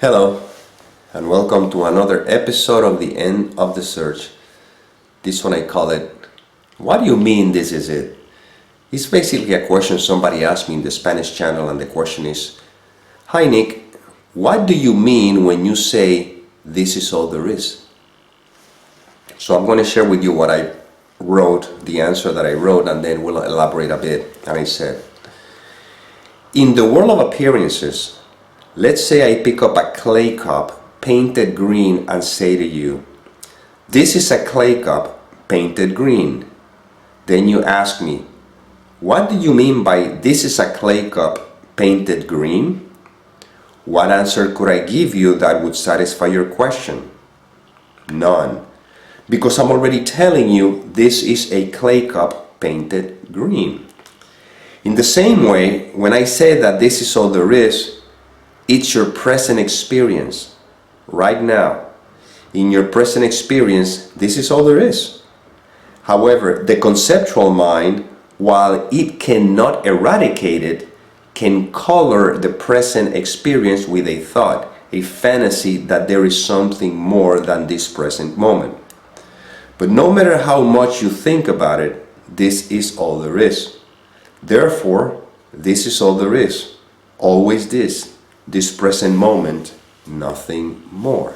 Hello, and welcome to another episode of The End of the Search. This one I call it, what do you mean this is it? It's basically a question somebody asked me in the Spanish channel, and the question is, hi Nick, what do you mean when you say this is all there is? So I'm going to share with you what I wrote, the answer that I wrote, and then we'll elaborate a bit. And I said, in the world of appearances, let's say I pick up a clay cup painted green and say to you, this is a clay cup painted green. Then you ask me, what do you mean by this is a clay cup painted green? What answer could I give you that would satisfy your question? None. Because I'm already telling you this is a clay cup painted green. In the same way, when I say that this is all there is, it's your present experience, right now. In your present experience, this is all there is. However, the conceptual mind, while it cannot eradicate it, can color the present experience with a thought, a fantasy that there is something more than this present moment. But no matter how much you think about it, this is all there is. Therefore, this is all there is. Always this present moment, nothing more.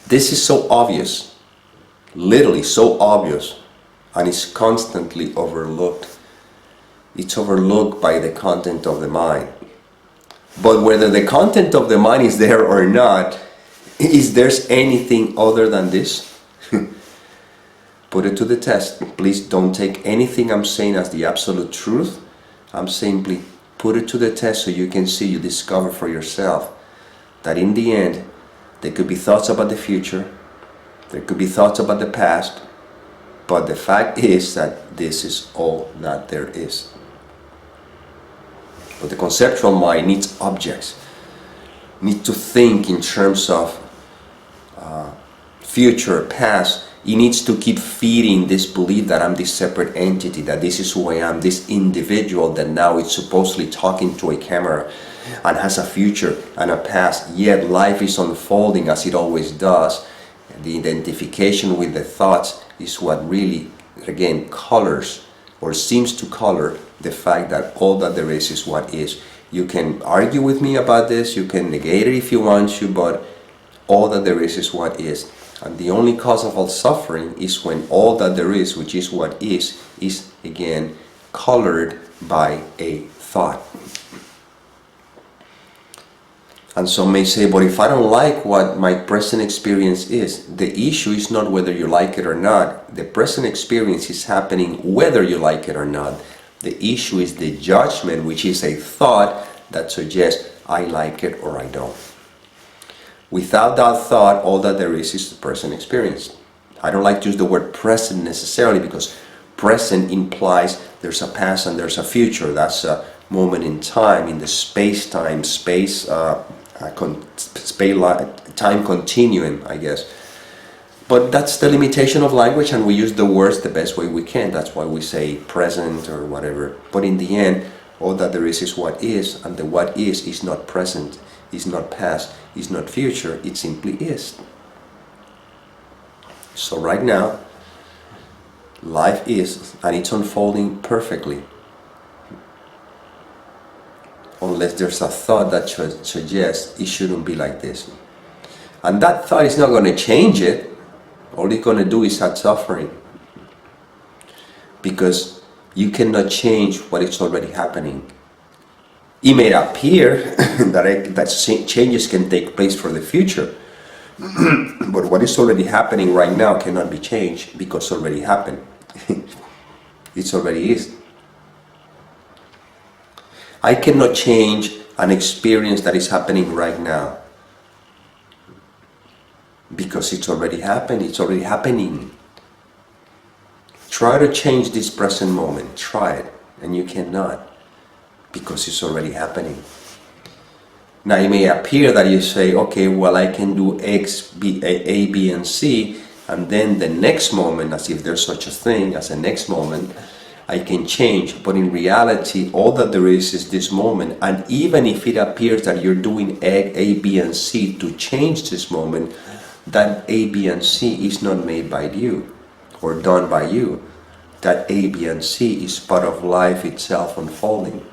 This is so obvious, literally so obvious, and is constantly overlooked. It's overlooked by the content of the mind. But whether the content of the mind is there or not, is there anything other than this? Put it to the test. Please don't take anything I'm saying as the absolute truth. I'm simply put it to the test so you can see, you discover for yourself that in the end, there could be thoughts about the future, there could be thoughts about the past, but the fact is that this is all that there is. But the conceptual mind needs objects, needs to think in terms of future, past. It needs to keep feeding this belief that I'm this separate entity, that this is who I am, this individual that now it's supposedly talking to a camera and has a future and a past, yet life is unfolding as it always does. The identification with the thoughts is what really, again, colors or seems to color the fact that all that there is what is. You can argue with me about this, you can negate it if you want to, but all that there is what is. And the only cause of all suffering is when all that there is, which is what is again colored by a thought. And some may say, but if I don't like what my present experience is, the issue is not whether you like it or not. The present experience is happening whether you like it or not. The issue is the judgment, which is a thought that suggests I like it or I don't. Without that thought, all that there is the present experience. I don't like to use the word present necessarily because present implies there's a past and there's a future. That's a moment in time, in the space-time, time continuum, I guess. But that's the limitation of language, and we use the words the best way we can. That's why we say present or whatever. But in the end, all that there is what is, and the what is not present, is not past, is not future, it simply is. So right now, life is, and it's unfolding perfectly. Unless there's a thought that suggests it shouldn't be like this. And that thought is not going to change it. All it's going to do is add suffering. Because you cannot change what is already happening. It may appear that changes can take place for the future, but what is already happening right now cannot be changed because it already happened. It already is. I cannot change an experience that is happening right now because it's already happened, it's already happening. Try to change this present moment, try it, and you cannot. Because it's already happening. Now it may appear that you say, okay, well I can do X, B, A, B, and C, and then the next moment, as if there's such a thing as a next moment, I can change, but in reality, all that there is this moment. And even if it appears that you're doing A, B, and C to change this moment, that A, B, and C is not made by you or done by you. That A, B, and C is part of life itself unfolding.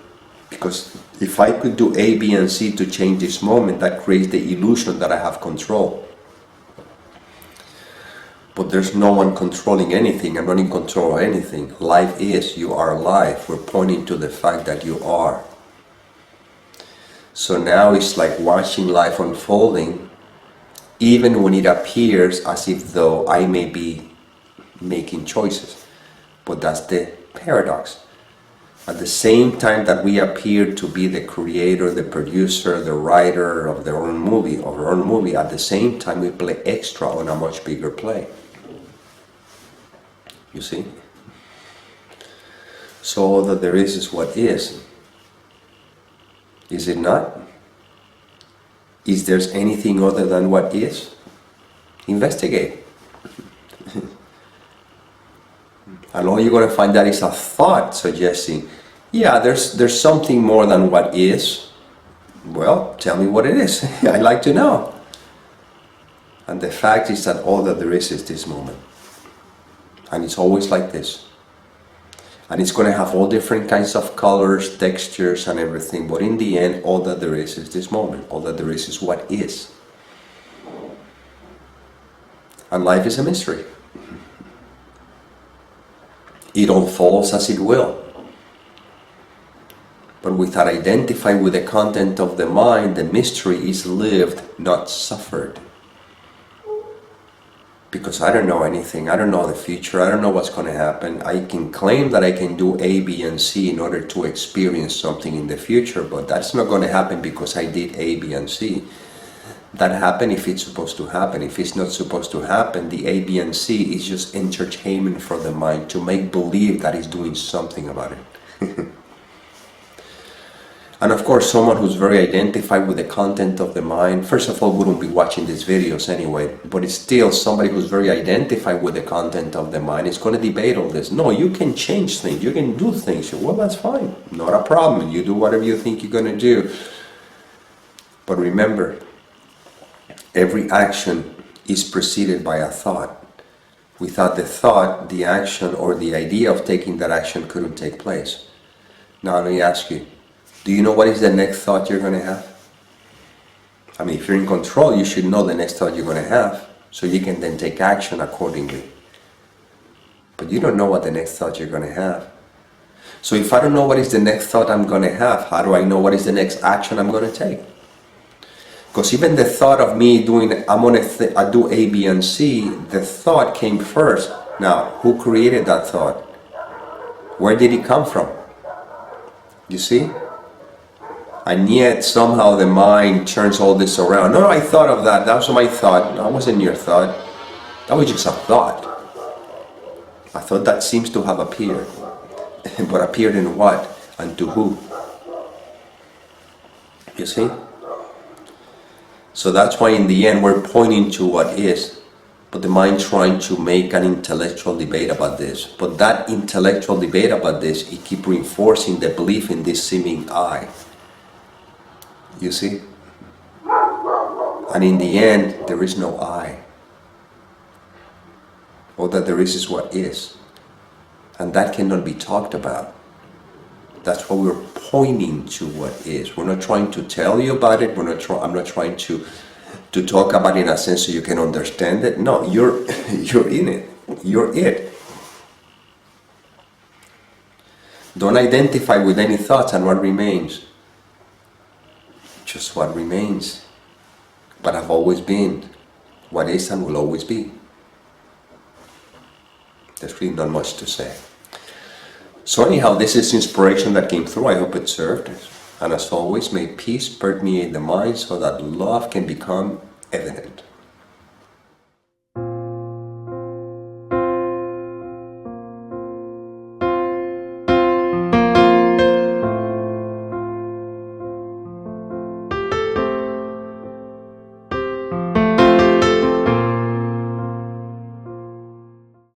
Because if I could do A, B, and C to change this moment, that creates the illusion that I have control. But there's no one controlling anything. I'm not in control of anything. Life is, you are alive. We're pointing to the fact that you are. So now it's like watching life unfolding, even when it appears as if though I may be making choices. But that's the paradox. At the same time that we appear to be the creator, the producer, the writer of our own movie, at the same time we play extra on a much bigger play. You see? So all that there is what is. Is it not? Is there anything other than what is? Investigate. And all you're going to find that is a thought suggesting, yeah, there's something more than what is. Well, tell me what it is. I'd like to know. And the fact is that all that there is this moment. And it's always like this. And it's going to have all different kinds of colors, textures, and everything. But in the end, all that there is this moment. All that there is what is. And life is a mystery. It unfolds as it will. But without identifying with the content of the mind, the mystery is lived, not suffered. Because I don't know anything, I don't know the future, I don't know what's going to happen. I can claim that I can do A, B, and C in order to experience something in the future, but that's not going to happen because I did A, B, and C. That happen if it's supposed to happen. If it's not supposed to happen, the A, B, and C is just entertainment for the mind to make believe that it's doing something about it. And of course, someone who's very identified with the content of the mind, first of all, wouldn't be watching these videos anyway, but it's still somebody who's very identified with the content of the mind is going to debate all this. No, you can change things, you can do things. Well, that's fine, not a problem. You do whatever you think you're going to do. But remember, every action is preceded by a thought. Without the thought, the action or the idea of taking that action couldn't take place. Now let me ask you, do you know what is the next thought you're going to have? I mean, if you're in control, you should know the next thought you're going to have, so you can then take action accordingly. But you don't know what the next thought you're going to have. So if I don't know what is the next thought I'm going to have, how do I know what is the next action I'm going to take? Because even the thought of me doing, I do A, B, and C, the thought came first. Now, who created that thought? Where did it come from? You see? And yet somehow the mind turns all this around. No, I thought of that. That was my thought. No, that wasn't your thought. That was just a thought. A thought that seems to have appeared. But appeared in what? And to who? You see? So that's why in the end we're pointing to what is. But the mind trying to make an intellectual debate about this. But that intellectual debate about this, it keeps reinforcing the belief in this seeming I. You see? And in the end, there is no I. All that there is what is. And that cannot be talked about. That's why we're pointing to what is. We're not trying to tell you about it. I'm not trying to talk about it in a sense so you can understand it. No, you're in it. You're it. Don't identify with any thoughts, and what remains? Just what remains. But I've always been. What is and will always be. There's really not much to say. So anyhow, this is inspiration that came through. I hope it served. And as always, may peace permeate the mind so that love can become evident.